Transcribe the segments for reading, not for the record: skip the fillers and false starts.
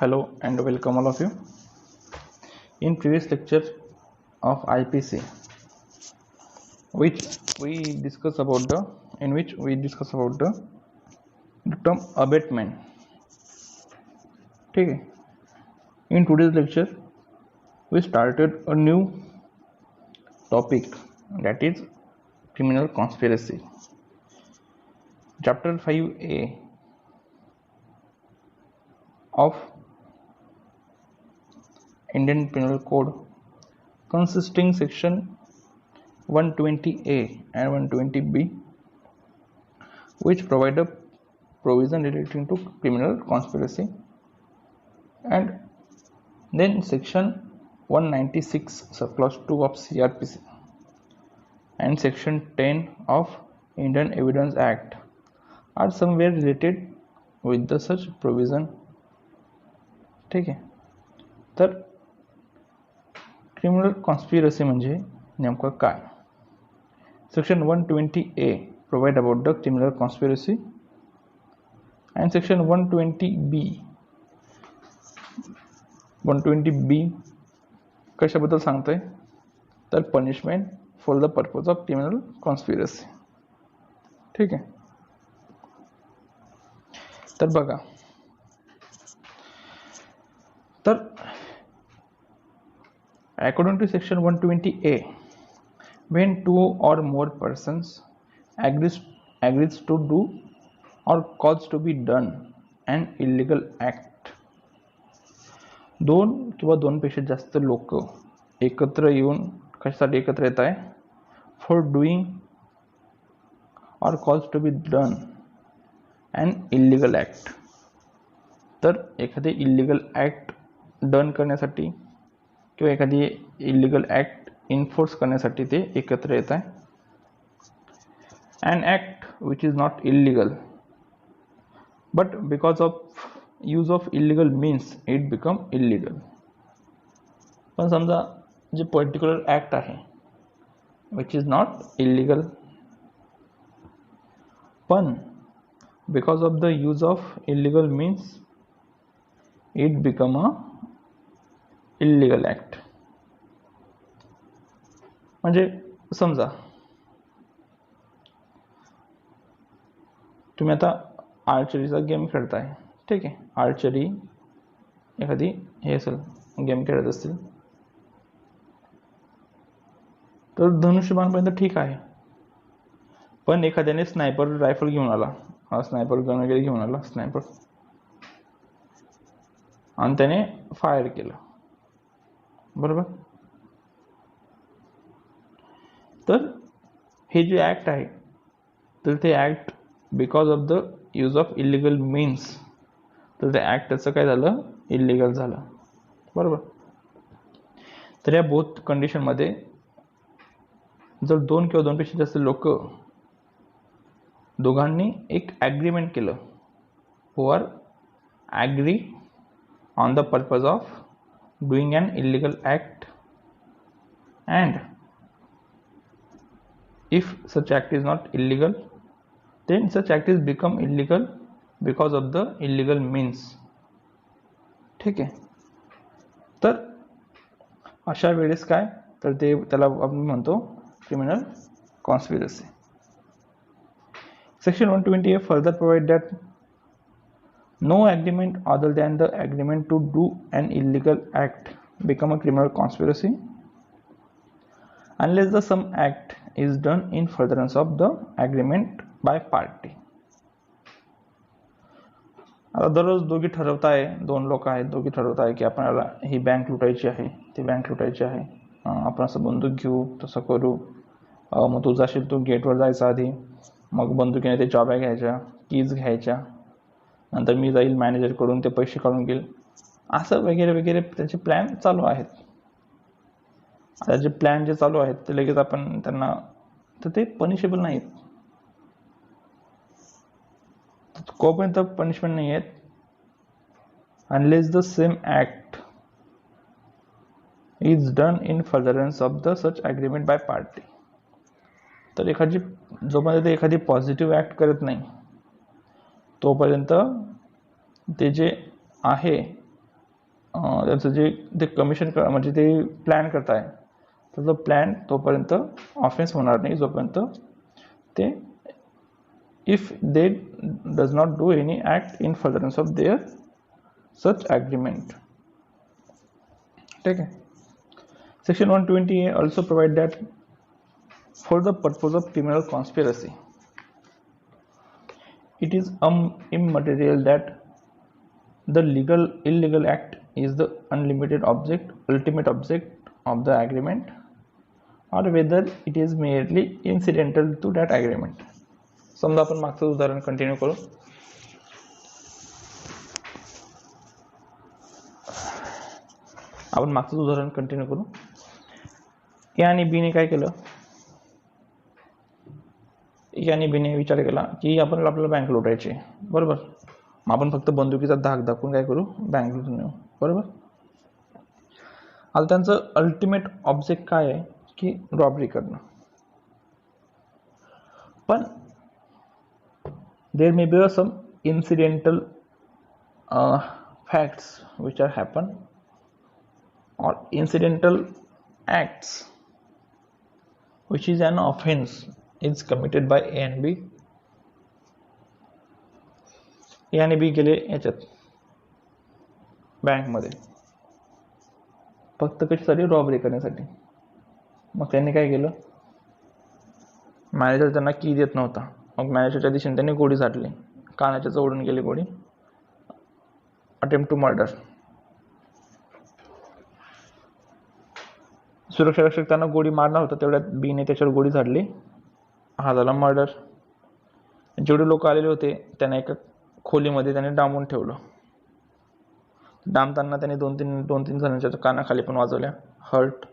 Hello and welcome all of you. In previous lecture of IPC, which we discuss about the term abatement. Okay. In today's lecture, we started a new topic, that is criminal conspiracy. Chapter 5A of Indian Penal Code, consisting section 120A and 120B, which provide a provision relating to criminal conspiracy, and then section 196 subclause 2 of CRPC and section 10 of Indian Evidence Act are somewhere related with the such provision. ठीक आहे. तर criminal conspiracy म्हणजे नेमकं काय? Section 120A provide about the criminal conspiracy and section 120B कशाबद्दल सांगतंय? तर punishment for the purpose of criminal conspiracy. ठीक आहे. तर बघा, तर according to section 120A, when two or more persons agrees to do or cause to be done an illegal act, दोन किंवा दोनपेक्षा जास्त लोक एकत्र येऊन कशासाठी एकत्र येत आहे? For doing or cause to be done an illegal act. तर एखादी इलिगल ॲक्ट डन करण्यासाठी किंवा एखादी इलिगल ॲक्ट इन्फोर्स करण्यासाठी ते एकत्र येत आहे. An act which is not illegal but because of use of illegal means it become illegal. पण समजा जे पर्टिक्युलर ॲक्ट आहे विच इज नॉट इलिगल, पण because of the use of illegal means it become a illegal act. म्हणजे समजा तुम्ही आता आर्चरीचा game खेळताय. ठीक आहे. आर्चरी एखादी हे असेल गेम खेळत असतील तर धनुष्यबाणपर्यंत ठीक आहे. पण एखाद्याने स्नायपर रायफल घेऊन आला, स्नायपर गन वगैरे घेऊन आला, स्नायपर, आणि त्याने फायर केलं, बरोबर. तर हे जे ॲक्ट आहे तर ते act because of the use of illegal means, तर ते ॲक्ट त्याचं काय झालं? इलिगल झालं, बरोबर. तर या बोथ कंडिशनमध्ये जर दोन किंवा दोनपेक्षा जास्त लोक दोघांनी एक ॲग्रीमेंट केलं, who are agree on the purpose of doing an illegal act, and if such act is not illegal, then such act is become illegal because of the illegal means. ठीक आहे. तर अशा वेळेस काय, तर ते त्याला आपण म्हणतो criminal conspiracy. Section 120A further provide that no agreement other than the agreement to do an illegal act become a criminal conspiracy unless the some act is done in furtherance of the agreement by party. आता दररोज दोघी ठरवताय, दोन लोक आहेत, दोघी ठरवताय की आपल्याला ही bank लुटायची आहे, ती बँक लुटायची आहे, आपण असं बंदूक घेऊ, तसं करू. मग तू जाशील, तू गेटवर जायचा आधी, मग बंदुकीने ते चाव्या घ्यायच्या, कीज घ्यायच्या, नंतर मी जाईल मॅनेजरकडून ते पैसे काढून घेईल, असं वगैरे वगैरे त्याचे प्लॅन चालू आहेत. आता जे प्लॅन जे चालू आहेत ते लगेच आपण त्यांना, तर ते पनिशेबल नाहीत, कोपर्यंत पनिशमेंट नाही आहेत unless the same act is done in furtherance of the such agreement by party. तर एखादी जोपर्यंत एखादी पॉझिटिव्ह ॲक्ट करत नाही तोपर्यंत ते जे आहे त्याचं जे ते कमिशन म्हणजे ते प्लॅन करताय तर तो प्लॅन तोपर्यंत ऑफेन्स होणार नाही जोपर्यंत ते if they does not do any act in furtherance of their such agreement. ठीक आहे. Section 120A also provide that for the purpose of criminal conspiracy, it is immaterial that the illegal act is the ultimate object of the agreement, or whether it is merely incidental to that agreement. समजा आपण मागचं उदाहरण continue करू. ए आणि बीने काय केलं, ए आणि बीने विचार केला की आपल्याला बँक लुटायची, बरोबर. मग आपण फक्त बंदुकीचा धाक दाखवून काय करू, बँक लुटून येऊ, बरोबर. आता त्यांचं अल्टिमेट ऑब्जेक्ट काय आहे की रॉबरी करणं. पण there may be some incidental facts which are happen or incidental acts which is an offense is committed by A and B. A आणि B गेले याच्यात बँकमध्ये फक्त कशासाठी, रॉबरी करण्यासाठी. मग त्यांनी काय केलं, मॅनेजर त्यांना की देत नव्हता, मग मॅनेजरच्या दिशेने त्यांनी गोळी झाडली, कानाच्या जवळून गेली गोळी, अटेम्प्ट टू मर्डर. सुरक्षा रक्षक त्यांना गोळी मारणार होता, तेवढ्यात बीने त्याच्यावर गोळी झाडली, हा झाला मर्डर. जेवढे लोक आलेले होते त्यांना एका खोलीमध्ये त्याने डांबून ठेवलं. डांबताना त्यांनी दोन तीन जणांच्या कानाखाली पण वाजवल्या, हर्ट.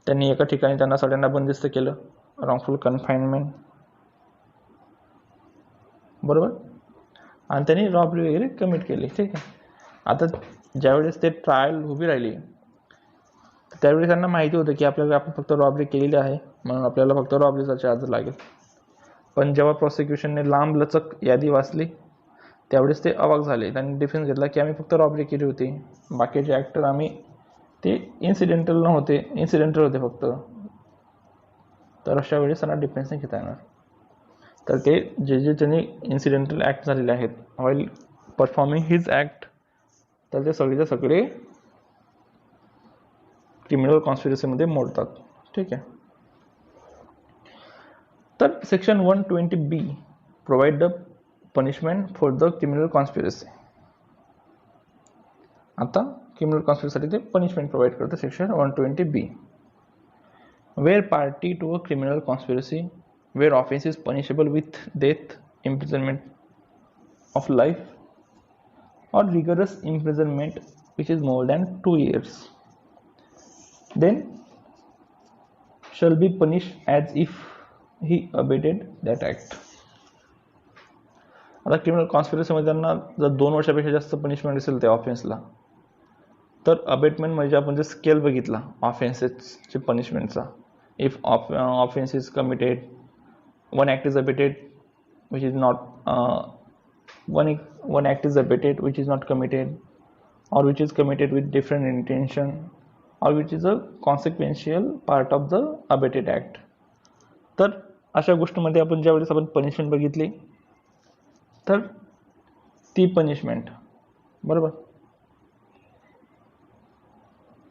त्यांनी एका ठिकाणी त्यांना सगळ्यांना बंदिस्त केलं, रॉंगफुल कन्फाइनमेंट, बरोबर. आणि त्यांनी रॉबरी वगैरे कमिट केली. ठीक आहे. आता ज्यावेळेस ते ट्रायल उभी राहिली त्यावेळी त्यांना माहिती होतं की आपण फक्त रॉबरी केलेली आहे म्हणून आपल्याला फक्त रॉबरीचा चार्ज लागेल. पण जेव्हा प्रॉसिक्युशनने लांब लचक यादी वाचली त्यावेळेस ते अवाक झाले. त्यांनी डिफेन्स घेतला की आम्ही फक्त रॉबरी केली होती, बाकीचे ॲक्टर आम्ही ते इन्सिडेंटल होते फक्त. तर अशा वेळेस त्यांना डिफेन्स नाही घेता येणार. तर ते जे त्यांनी इन्सिडेंटल ॲक्ट झालेले आहेत व्हाईल परफॉर्मिंग हिज ॲक्ट, तर ते सगळेच्या सगळे क्रिमिनल कॉन्स्पिरसीमध्ये मोडतात. ठीक आहे. तर section 120B provide the punishment for the criminal conspiracy. आता क्रिमिनल कॉन्स्पिरसीसाठी ते पनिशमेंट प्रोव्हाइड करतं section 120B. Where party to a criminal conspiracy where offence is punishable with death, imprisonment of life or rigorous imprisonment which is more than 2 years, then shall be punished as if he abated that act. आता criminal कॉन्स्पिरसीमध्ये त्यांना जर 2 वर्षापेक्षा जास्त punishment असेल त्या ऑफेन्सला, तर abetment म्हणजे आपण जे स्केल बघितला ऑफेन्सेसचे पनिशमेंटचा, if offence is committed, one act is abetted which is not one act is abated which is not committed, or which is committed with different intention, or which is a consequential part of the abated act. तर अशा गोष्टीमध्ये आपण ज्यावेळेस आपण punishment बघितली तर ती punishment, बरोबर,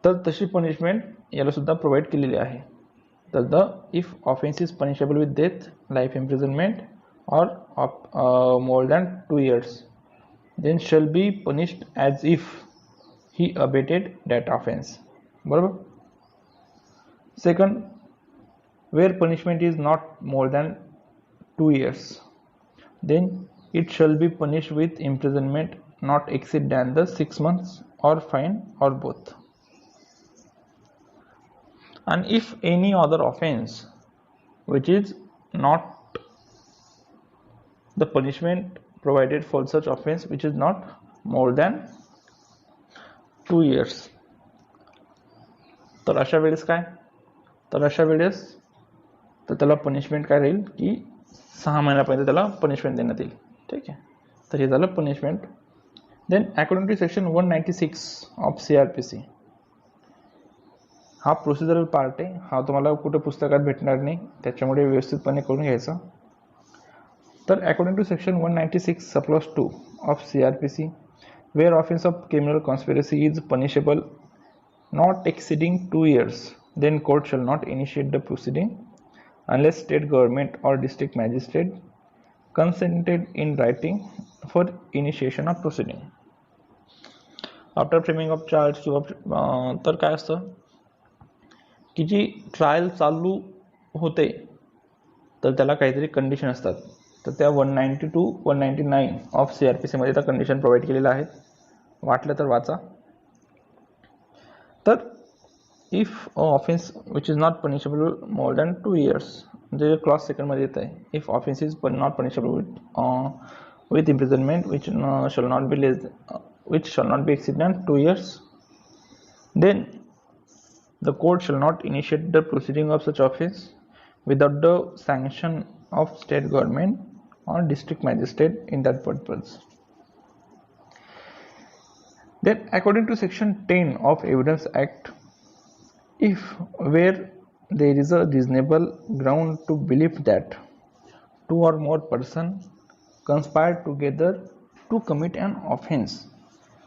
तर तशी पनिशमेंट याला सुद्धा प्रोव्हाइड केलेली आहे. तर the if offence is punishable with death, life imprisonment or more than 2 years, then shall be punished as if he abated that offense. बरोबर. Second, where punishment is not more than 2 years, then it shall be punished with imprisonment not exceed than the 6 months or fine or both. And if any other offense which is not the punishment provided for such offense which is not more than 2 years, तर अशा वेळेस काय, तर अशा वेळेस तर त्याला punishment काय राहील की 6 महिन्यापर्यंत त्याला पनिशमेंट देण्यात येईल. ठीक आहे. तर हे झालं punishment. Then according to section 196 of CRPC, हा प्रोसिजरल पार्ट आहे, हा तुम्हाला कुठे पुस्तकात भेटणार नाही, त्याच्यामुळे व्यवस्थितपणे करून घ्यायचा. तर according to section 196 sub clause 2 of CRPC, where offense of criminal conspiracy is punishable not exceeding 2 years, then court shall not initiate the proceeding unless state government or district magistrate consented in writing for initiation of proceeding. After framing of charge किंवा तर काय असतं की जी trial चालू होते तर त्याला काहीतरी कंडिशन असतात, तर त्या 190 to 199 ऑफ CRPC मध्ये त्या कंडिशन प्रोव्हाइड केलेल्या आहेत. वाटलं तर वाचा. तर if offence which is not punishable more than 2 years, म्हणजे क्लॉज सेकंडमध्ये येत आहे, if offence is not punishable with imprisonment which shall not be exceeded than 2 years, then the court shall not initiate the proceeding of such offense without the sanction of state government or district magistrate in that purpose. Then according to section 10 of Evidence Act, if where there is a reasonable ground to believe that 2 or more persons conspire together to commit an offense,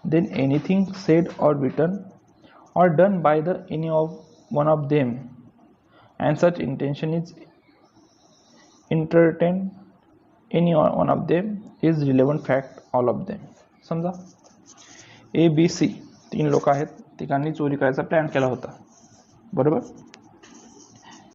then anything said or written or done by any of one of them, and such intention is entertained any one of them, is relevant fact all of them. समजा ABC 3 लोक आहेत, तिघांनी चोरी करायचा plan केला होता, बरोबर.